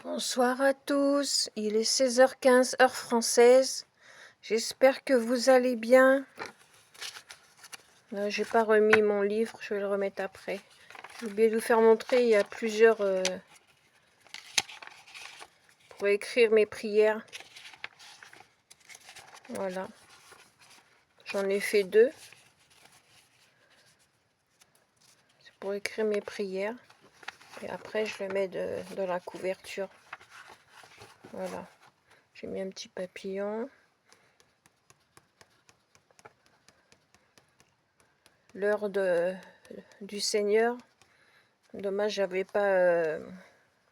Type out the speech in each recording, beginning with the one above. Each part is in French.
Bonsoir à tous, il est 16h15 heure française. J'espère que vous allez bien. J'ai pas remis mon livre, je vais le remettre après. J'ai oublié de vous faire montrer, il y a plusieurs pour écrire mes prières. Voilà. J'en ai fait 2. C'est pour écrire mes prières. Et après je le mets dans la couverture. Voilà. J'ai mis un petit papillon. L'heure du Seigneur. Dommage, j'avais pas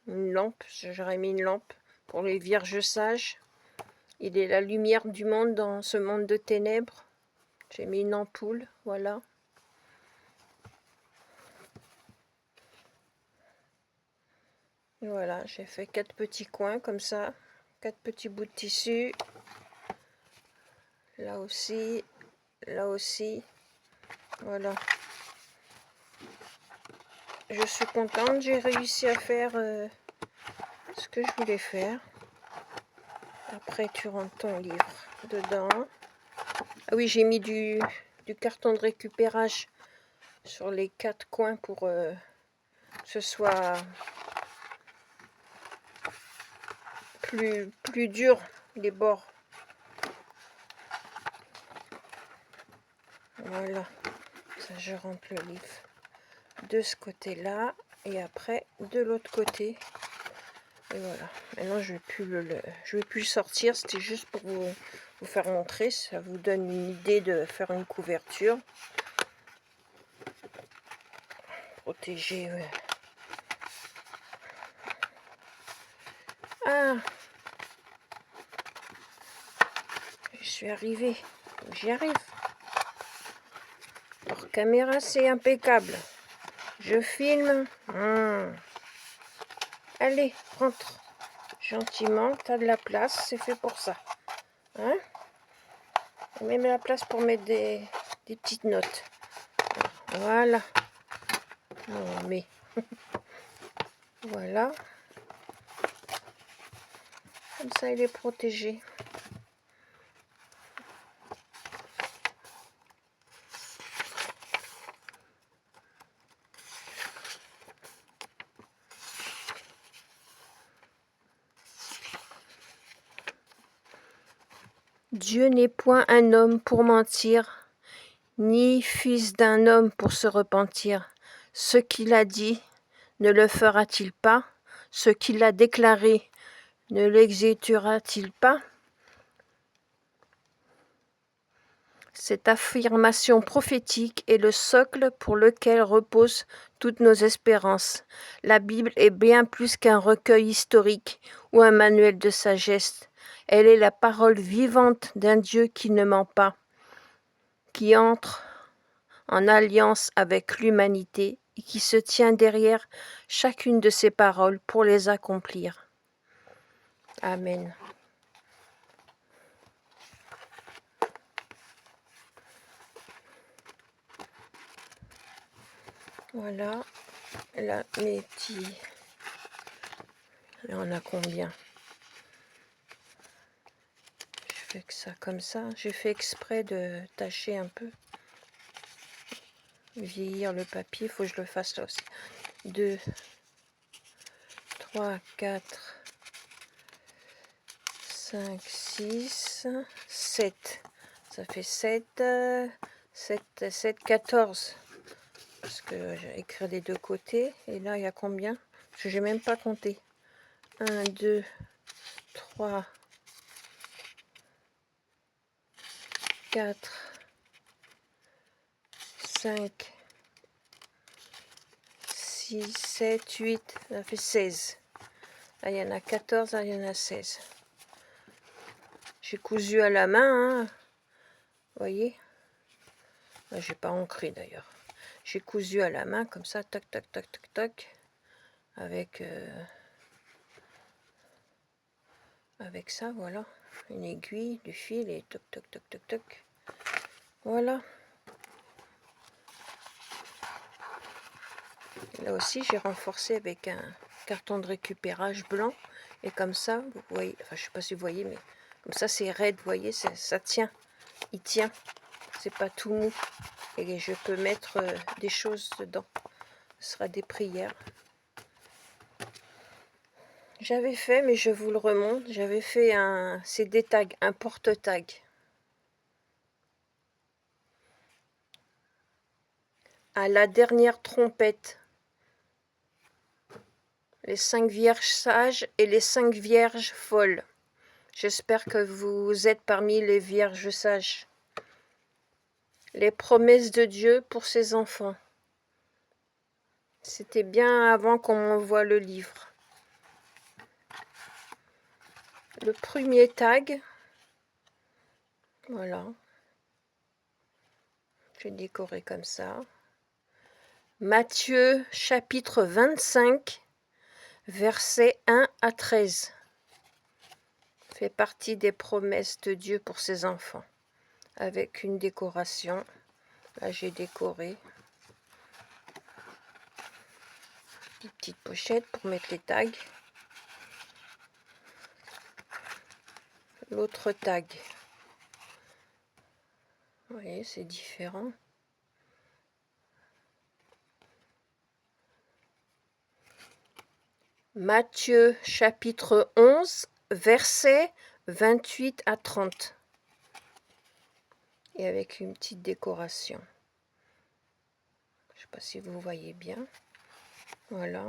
une lampe. J'aurais mis une lampe pour les vierges sages. Il est la lumière du monde dans ce monde de ténèbres. J'ai mis une ampoule, voilà. Voilà, j'ai fait 4 petits coins comme ça. 4 petits bouts de tissu. Là aussi. Là aussi. Voilà. Je suis contente, j'ai réussi à faire ce que je voulais faire. Après, tu rentres ton livre dedans. Ah oui, j'ai mis du carton de récupérage sur les 4 coins pour que ce soit plus dur, les bords. Voilà, ça je rentre le livre de ce côté-là et après de l'autre côté. Et voilà, maintenant je vais plus le sortir, c'était juste pour vous faire montrer, ça vous donne une idée de faire une couverture. Protéger, ouais. Ah, je suis arrivée, j'y arrive. Hors caméra, c'est impeccable. Je filme. Allez, rentre. Gentiment, t'as de la place, c'est fait pour ça. Hein? Même la place pour mettre des petites notes. Voilà. Non, mais... voilà. Comme ça, il est protégé. Dieu n'est point un homme pour mentir, ni fils d'un homme pour se repentir. Ce qu'il a dit, ne le fera-t-il pas? Ce qu'il a déclaré, ne l'exécutera-t-il pas? Cette affirmation prophétique est le socle pour lequel reposent toutes nos espérances. La Bible est bien plus qu'un recueil historique ou un manuel de sagesse. Elle est la parole vivante d'un Dieu qui ne ment pas, qui entre en alliance avec l'humanité et qui se tient derrière chacune de ses paroles pour les accomplir. Amen. Voilà, là, mes petits... Il y en a combien? Je fais que ça comme ça. J'ai fait exprès de tacher un peu. Vieillir le papier, il faut que je le fasse là aussi. 2, 3, 4, 5, 6, 7. Ça fait 7, 7, 14. Parce que j'ai écrit des deux côtés. Et là, il y a combien? Parce que j'ai même pas compté. 1, 2, 3, 4, 5, 6, 7, 8. Ça fait 16. Là, il y en a 14, là, il y en a 16. J'ai cousu à la main, hein. Vous voyez? Là, j'ai pas ancré d'ailleurs. J'ai cousu à la main, comme ça, tac, tac, tac, tac, tac. Avec ça, voilà. Une aiguille, du fil et toc, toc, toc, toc, toc. Voilà. Là aussi, j'ai renforcé avec un carton de récupérage blanc. Et comme ça, vous voyez, enfin je sais pas si vous voyez, mais comme ça c'est raide, vous voyez, ça tient. Il tient. C'est pas tout mou. Et je peux mettre des choses dedans. Ce sera des prières. J'avais fait, mais je vous le remonte, j'avais fait c'est des tags, un porte-tag. À la dernière trompette, les 5 vierges sages et les 5 vierges folles. J'espère que vous êtes parmi les vierges sages. Les promesses de Dieu pour ses enfants. C'était bien avant qu'on m'envoie le livre. Le premier tag, voilà. Je vais décorer comme ça. Matthieu chapitre 25, versets 1 à 13. Fait partie des promesses de Dieu pour ses enfants. Avec une décoration. Là, j'ai décoré. Une petite pochette pour mettre les tags. L'autre tag. Vous voyez, c'est différent. Matthieu chapitre 11, versets 28 à 30. Et avec une petite décoration. Je ne sais pas si vous voyez bien. Voilà.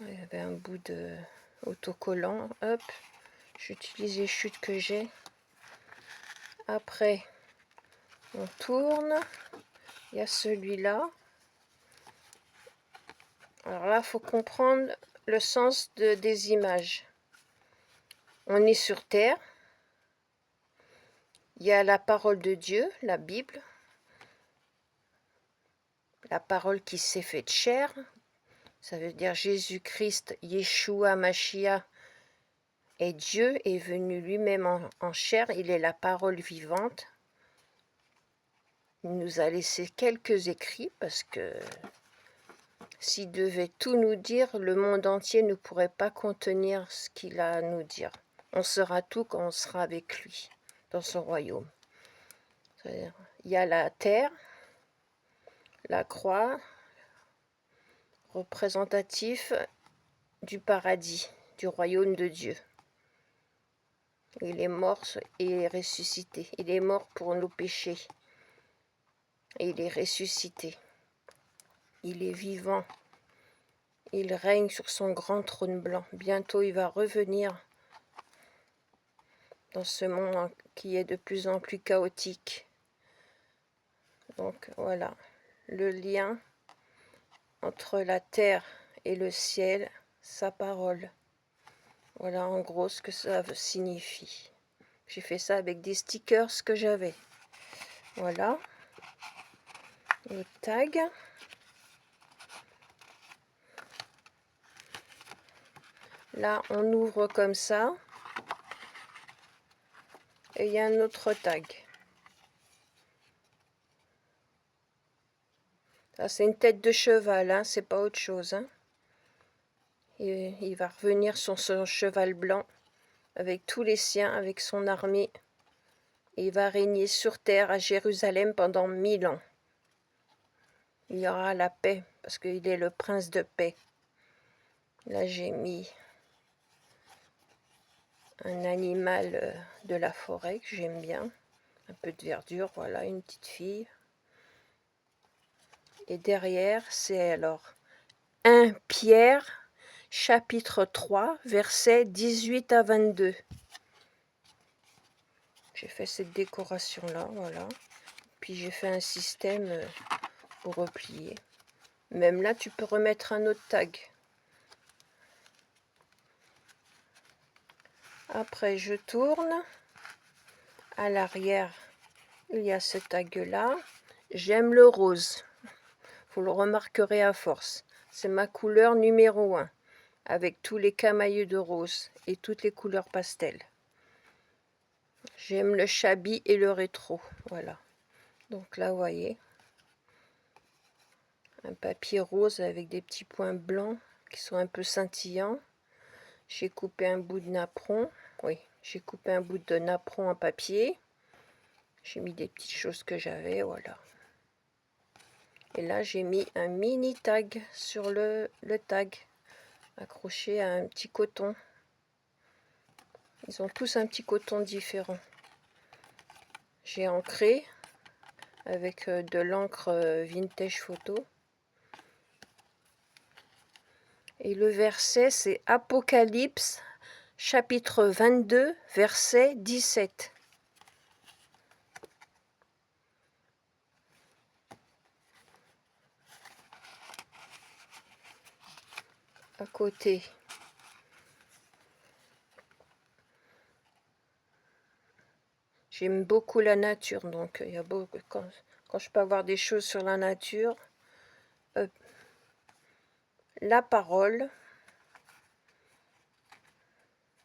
Il y avait un bout de autocollant. Hop. J'utilise les chutes que j'ai. Après, on tourne. Il y a celui-là. Alors là, il faut comprendre le sens des images. On est sur Terre. Il y a la parole de Dieu, la Bible. La parole qui s'est faite chair. Ça veut dire Jésus-Christ, Yeshua, Mashiach, est Dieu, est venu lui-même en chair. Il est la parole vivante. Il nous a laissé quelques écrits parce que s'il devait tout nous dire, le monde entier ne pourrait pas contenir ce qu'il a à nous dire. On saura tout quand on sera avec lui, dans son royaume. C'est-à-dire, il y a la terre, la croix, représentatif du paradis, du royaume de Dieu. Il est mort et est ressuscité. Il est mort pour nos péchés. Et il est ressuscité. Il est vivant. Il règne sur son grand trône blanc. Bientôt, il va revenir dans ce monde qui est de plus en plus chaotique. Donc voilà, le lien entre la terre et le ciel, sa parole. Voilà en gros ce que ça signifie. J'ai fait ça avec des stickers que j'avais. Voilà. Le tag. Là, on ouvre comme ça. Et il y a un autre tag. Ça, c'est une tête de cheval, hein, c'est pas autre chose. Hein. Et il va revenir sur son cheval blanc, avec tous les siens, avec son armée. Et il va régner sur terre à Jérusalem pendant 1000 ans. Il y aura la paix, parce qu'il est le prince de paix. Là, j'ai mis un animal de la forêt que j'aime bien. Un peu de verdure, voilà, une petite fille. Et derrière, c'est alors 1 Pierre, chapitre 3, versets 18 à 22. J'ai fait cette décoration-là, voilà. Puis j'ai fait un système pour replier. Même là, tu peux remettre un autre tag. Après, je tourne. À l'arrière, il y a ce tag-là. J'aime le rose. Vous le remarquerez à force. C'est ma couleur numéro 1. Avec tous les camailleux de rose et toutes les couleurs pastel. J'aime le chabi et le rétro. Voilà. Donc là, vous voyez. Un papier rose avec des petits points blancs qui sont un peu scintillants. J'ai coupé un bout de napperon. Oui, j'ai coupé un bout de napperon en papier. J'ai mis des petites choses que j'avais, voilà. Et là, j'ai mis un mini tag sur le tag, accroché à un petit coton. Ils ont tous un petit coton différent. J'ai ancré avec de l'encre vintage photo. Et le verset, c'est Apocalypse, chapitre 22, verset 17. À côté. J'aime beaucoup la nature, donc il y a beaucoup, quand je peux avoir des choses sur la nature, la parole,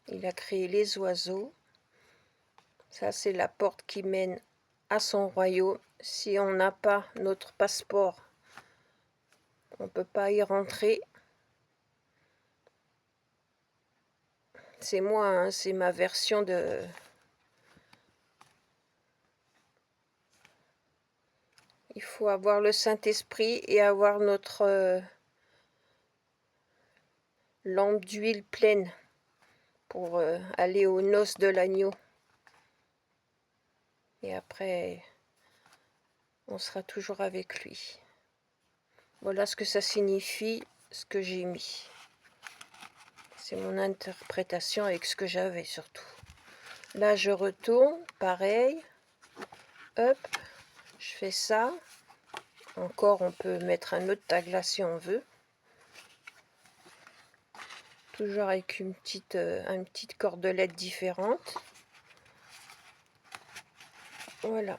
il a créé les oiseaux, ça c'est la porte qui mène à son royaume. Si on n'a pas notre passeport, on ne peut pas y rentrer. C'est moi, hein, c'est ma version de... Il faut avoir le Saint-Esprit et avoir notre lampe d'huile pleine pour aller aux noces de l'agneau. Et après, on sera toujours avec lui. Voilà ce que ça signifie, ce que j'ai mis. C'est mon interprétation avec ce que j'avais surtout. Là, je retourne, pareil. Hop, je fais ça. Encore, on peut mettre un autre tag là si on veut. Toujours avec une petite cordelette différente. Voilà.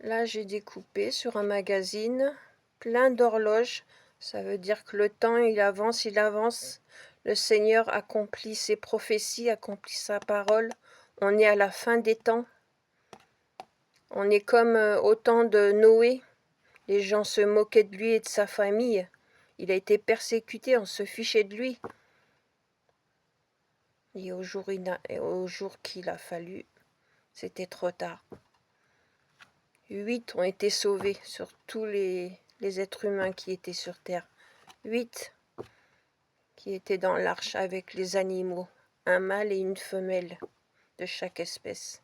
Là, j'ai découpé sur un magazine plein d'horloges. Ça veut dire que le temps, il avance, il avance. Le Seigneur accomplit ses prophéties, accomplit sa parole. On est à la fin des temps. On est comme au temps de Noé. Les gens se moquaient de lui et de sa famille. Il a été persécuté, on se fichait de lui. Et au jour qu'il a fallu, c'était trop tard. 8 ont été sauvés sur tous les êtres humains qui étaient sur Terre. 8 qui étaient dans l'arche avec les animaux, un mâle et une femelle de chaque espèce.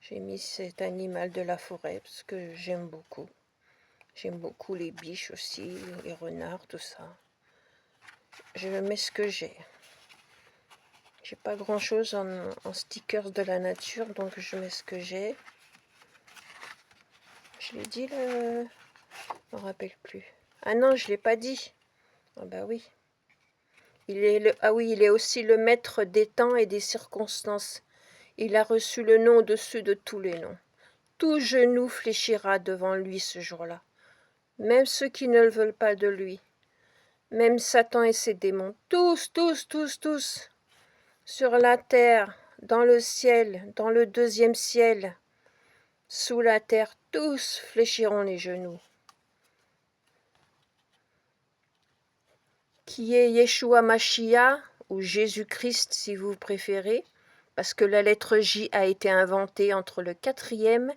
J'ai mis cet animal de la forêt parce que j'aime beaucoup. J'aime beaucoup les biches aussi, les renards, tout ça. Je mets ce que j'ai. J'ai pas grand chose en stickers de la nature, donc je mets ce que j'ai. Je l'ai dit le... Je me rappelle plus. Ah non, je l'ai pas dit. Ah bah oui. Il est aussi le maître des temps et des circonstances. Il a reçu le nom au-dessus de tous les noms. Tout genou fléchira devant lui ce jour-là. Même ceux qui ne le veulent pas de lui. Même Satan et ses démons. Tous, tous, tous, tous. Sur la terre, dans le ciel, dans le deuxième ciel, sous la terre, tous fléchiront les genoux. Qui est Yeshua Mashiach, ou Jésus-Christ si vous préférez, parce que la lettre J a été inventée entre le 4e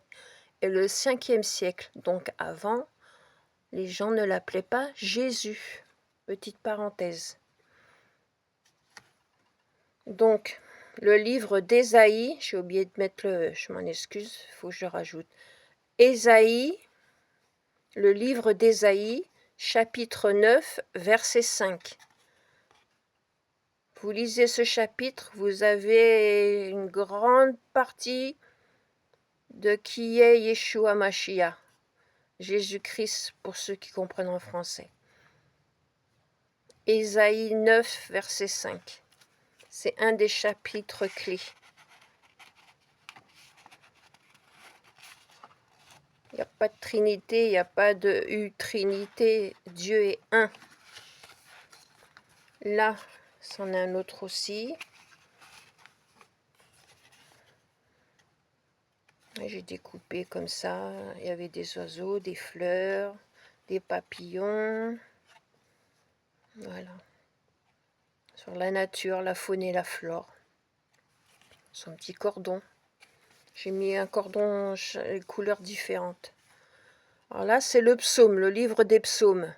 et le 5e siècle. Donc avant, les gens ne l'appelaient pas Jésus. Petite parenthèse. Donc, le livre d'Ésaïe, j'ai oublié de mettre je m'en excuse, il faut que je rajoute. Ésaïe, le livre d'Ésaïe, chapitre 9, verset 5. Vous lisez ce chapitre, vous avez une grande partie de qui est Yeshua Mashiach, Jésus-Christ pour ceux qui comprennent en français. Ésaïe 9, verset 5. C'est un des chapitres clés. Il n'y a pas de Trinité, il n'y a pas de Trinité, Dieu est un. Là, c'en est un autre aussi. J'ai découpé comme ça. Il y avait des oiseaux, des fleurs, des papillons. Voilà. Sur la nature, la faune et la flore. Son petit cordon. J'ai mis un cordon couleurs différentes. Alors là, c'est le psaume, le livre des psaumes.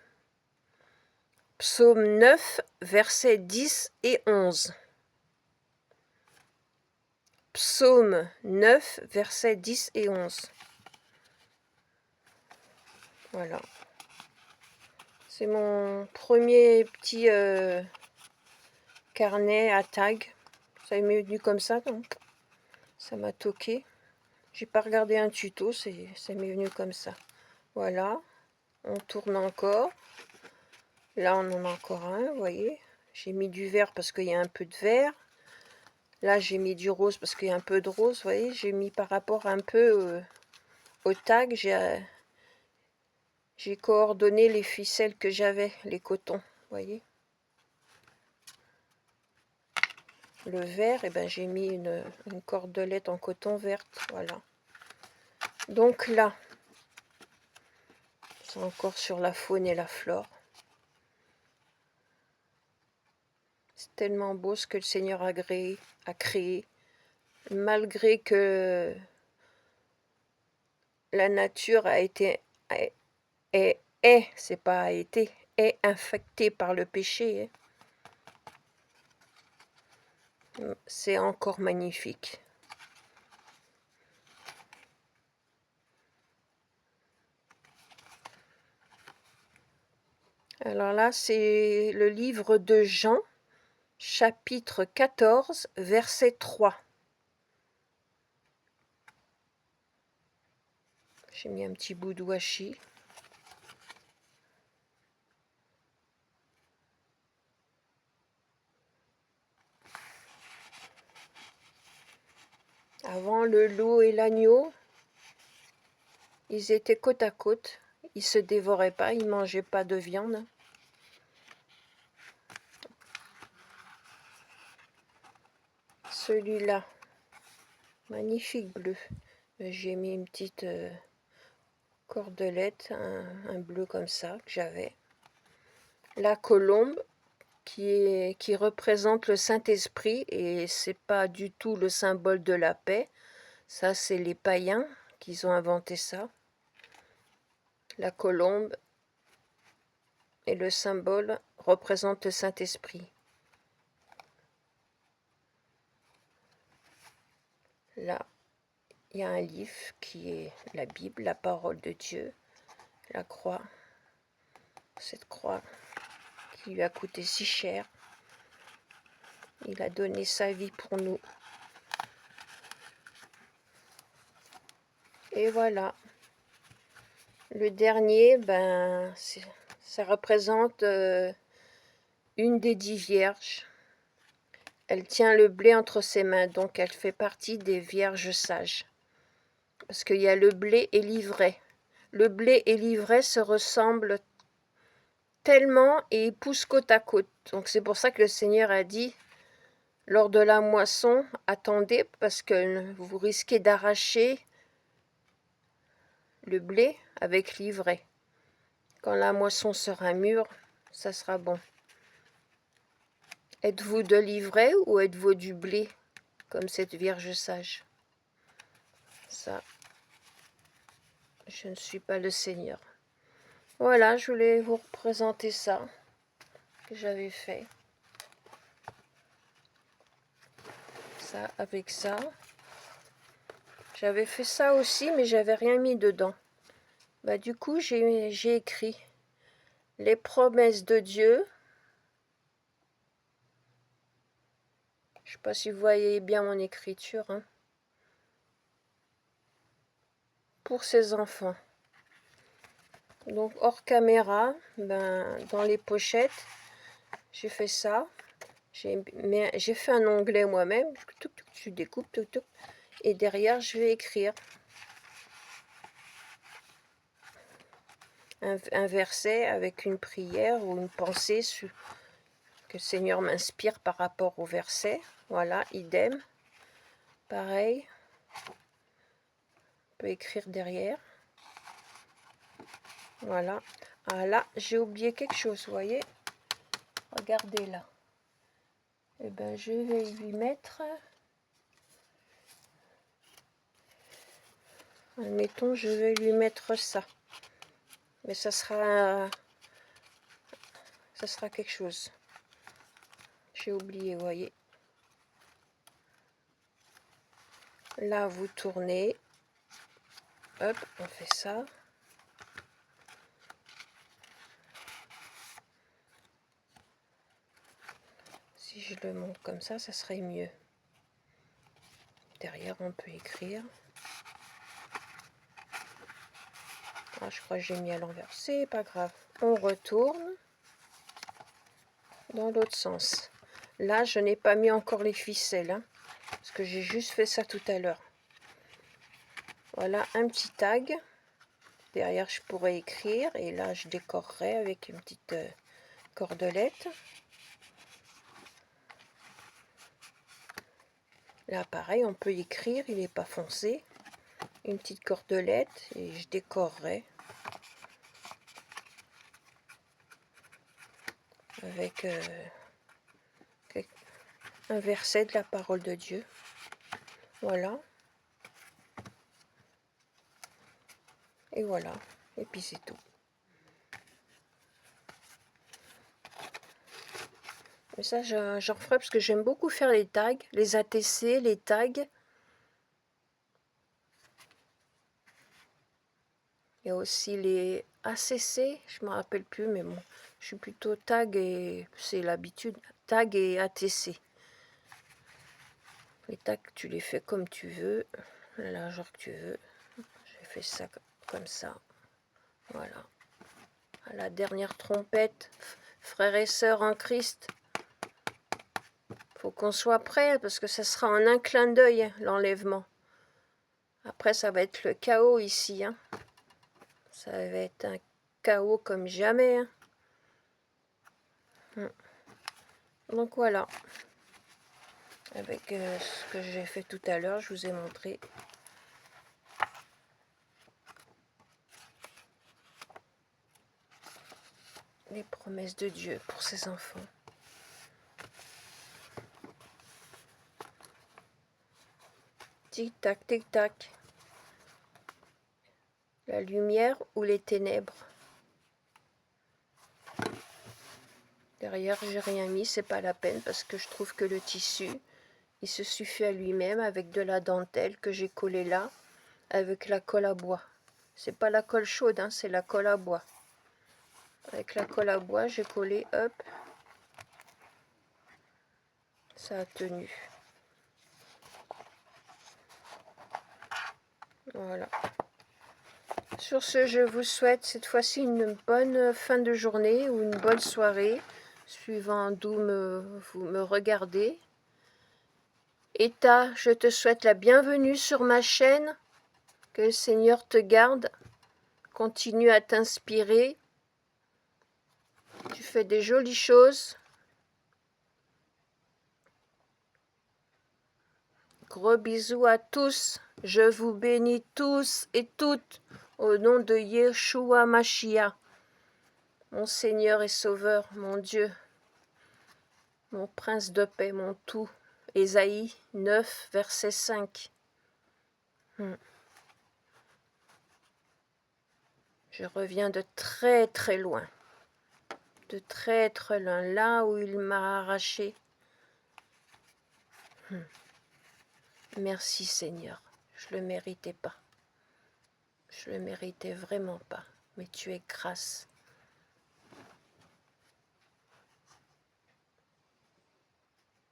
Psaume 9, versets 10 et 11. Psaume 9, versets 10 et 11. Voilà. C'est mon premier petit carnet à tag. Ça m'est venu comme ça, donc ça m'a toqué. J'ai pas regardé un tuto, ça m'est venu comme ça. Voilà. On tourne encore. Là, on en a encore un, vous voyez. J'ai mis du vert parce qu'il y a un peu de vert. Là, j'ai mis du rose parce qu'il y a un peu de rose, vous voyez. J'ai mis par rapport un peu au tag, j'ai coordonné les ficelles que j'avais, les cotons, vous voyez. Le vert, et ben, j'ai mis une cordelette en coton verte, voilà. Donc là, c'est encore sur la faune et la flore. C'est tellement beau ce que le Seigneur a créé, malgré que la nature c'est pas a été, est infectée par le péché. C'est encore magnifique. Alors là, c'est le livre de Jean, chapitre 14, verset 3. J'ai mis un petit bout de washi. Avant, le loup et l'agneau, ils étaient côte à côte. Ils se dévoraient pas, ils mangeaient pas de viande. Celui-là, magnifique bleu. J'ai mis une petite cordelette, un bleu comme ça que j'avais. La colombe qui représente le Saint-Esprit, et c'est pas du tout le symbole de la paix. Ça, c'est les païens qui ont inventé ça. La colombe et le symbole représentent le Saint-Esprit. Là, il y a un livre qui est la Bible, la parole de Dieu, la croix, cette croix qui lui a coûté si cher. Il a donné sa vie pour nous. Et voilà. Le dernier, ben, ça représente une des 10 vierges. Elle tient le blé entre ses mains, donc elle fait partie des vierges sages. Parce qu'il y a le blé et l'ivraie. Le blé et l'ivraie se ressemblent tellement et ils poussent côte à côte. Donc c'est pour ça que le Seigneur a dit, lors de la moisson, attendez parce que vous risquez d'arracher le blé avec l'ivraie. Quand la moisson sera mûre, ça sera bon. Êtes-vous de l'ivraie ou êtes-vous du blé, comme cette Vierge sage? Ça, je ne suis pas le Seigneur. Voilà, je voulais vous représenter ça, que j'avais fait. Ça avec ça. J'avais fait ça aussi, mais j'avais rien mis dedans. Bah, du coup, j'ai écrit les promesses de Dieu. Je ne sais pas si vous voyez bien mon écriture, hein, pour ses enfants. Donc hors caméra, ben, dans les pochettes, j'ai fait ça. J'ai fait un onglet moi-même. Je découpe, et derrière, je vais écrire un verset avec une prière ou une pensée que le Seigneur m'inspire par rapport au verset. Voilà, idem. Pareil. peut écrire derrière. Voilà. Ah là, j'ai oublié quelque chose, vous voyez. Regardez là. Eh bien, je vais lui mettre... Admettons, je vais lui mettre ça. Mais ça sera quelque chose. J'ai oublié, vous voyez. Là, vous tournez. Hop, on fait ça. Si je le monte comme ça serait mieux. Derrière, on peut écrire. Ah, je crois que j'ai mis à l'envers. C'est pas grave. On retourne dans l'autre sens. Là, je n'ai pas mis encore les ficelles, hein, parce que j'ai juste fait ça tout à l'heure. Voilà, un petit tag. Derrière, je pourrais écrire. Et là, je décorerai avec une petite cordelette. Là, pareil, on peut écrire. Il n'est pas foncé. Une petite cordelette. Et je décorerai avec un verset de la parole de Dieu. Voilà. Et voilà. Et puis c'est tout. Mais ça, j'en ferai parce que j'aime beaucoup faire les tags, les ATC, les tags. Il y a aussi les ACC, je ne me rappelle plus, mais bon, je suis plutôt tag et c'est l'habitude, tag et ATC. Les tags, tu les fais comme tu veux, la largeur que tu veux. J'ai fait ça comme ça. Voilà. À la dernière trompette, frères et sœurs en Christ, faut qu'on soit prêt parce que ça sera en un clin d'œil, l'enlèvement. Après, ça va être le chaos ici, hein. Ça va être un chaos comme jamais, hein. Donc voilà. Avec ce que j'ai fait tout à l'heure, je vous ai montré. Les promesses de Dieu pour ses enfants. Tic-tac, tic-tac. La lumière ou les ténèbres. Derrière, j'ai rien mis, c'est pas la peine parce que je trouve que le tissu, il se suffit à lui-même avec de la dentelle que j'ai collée là, avec la colle à bois. C'est pas la colle chaude, hein, c'est la colle à bois. Avec la colle à bois, j'ai collé, hop. Ça a tenu. Voilà. Sur ce, je vous souhaite cette fois-ci une bonne fin de journée ou une bonne soirée, suivant d'où vous me regardez. Eta, je te souhaite la bienvenue sur ma chaîne. Que le Seigneur te garde, continue à t'inspirer. Tu fais des jolies choses. Gros bisous à tous. Je vous bénis tous et toutes au nom de Yeshua Mashiach, mon Seigneur et Sauveur, mon Dieu, mon Prince de paix, mon tout. Ésaïe 9, verset 5. Je reviens de très très loin. De très très loin. Là où il m'a arraché. Merci Seigneur. Je le méritais pas. Je le méritais vraiment pas. Mais tu es grâce.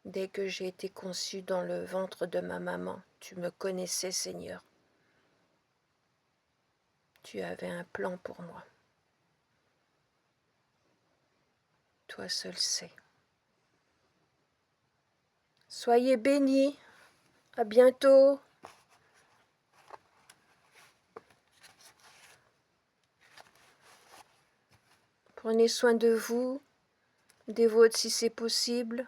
Dès que j'ai été conçue dans le ventre de ma maman, tu me connaissais, Seigneur. Tu avais un plan pour moi. Toi seul sais. Soyez bénis. À bientôt. Prenez soin de vous, des vôtres si c'est possible.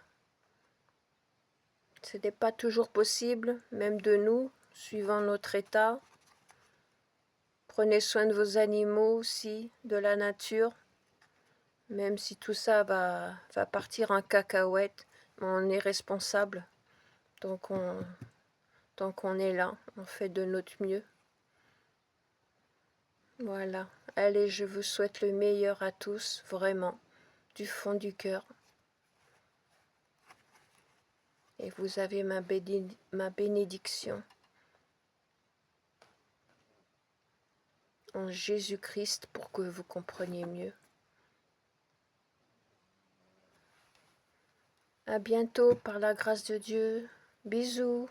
Ce n'est pas toujours possible, même de nous, suivant notre état. Prenez soin de vos animaux aussi, de la nature. Même si tout ça va partir en cacahuète, on est responsable. Donc tant qu'on est là, on fait de notre mieux. Voilà. Allez, je vous souhaite le meilleur à tous, vraiment, du fond du cœur. Et vous avez ma bénédiction en Jésus-Christ pour que vous compreniez mieux. À bientôt par la grâce de Dieu. Bisous.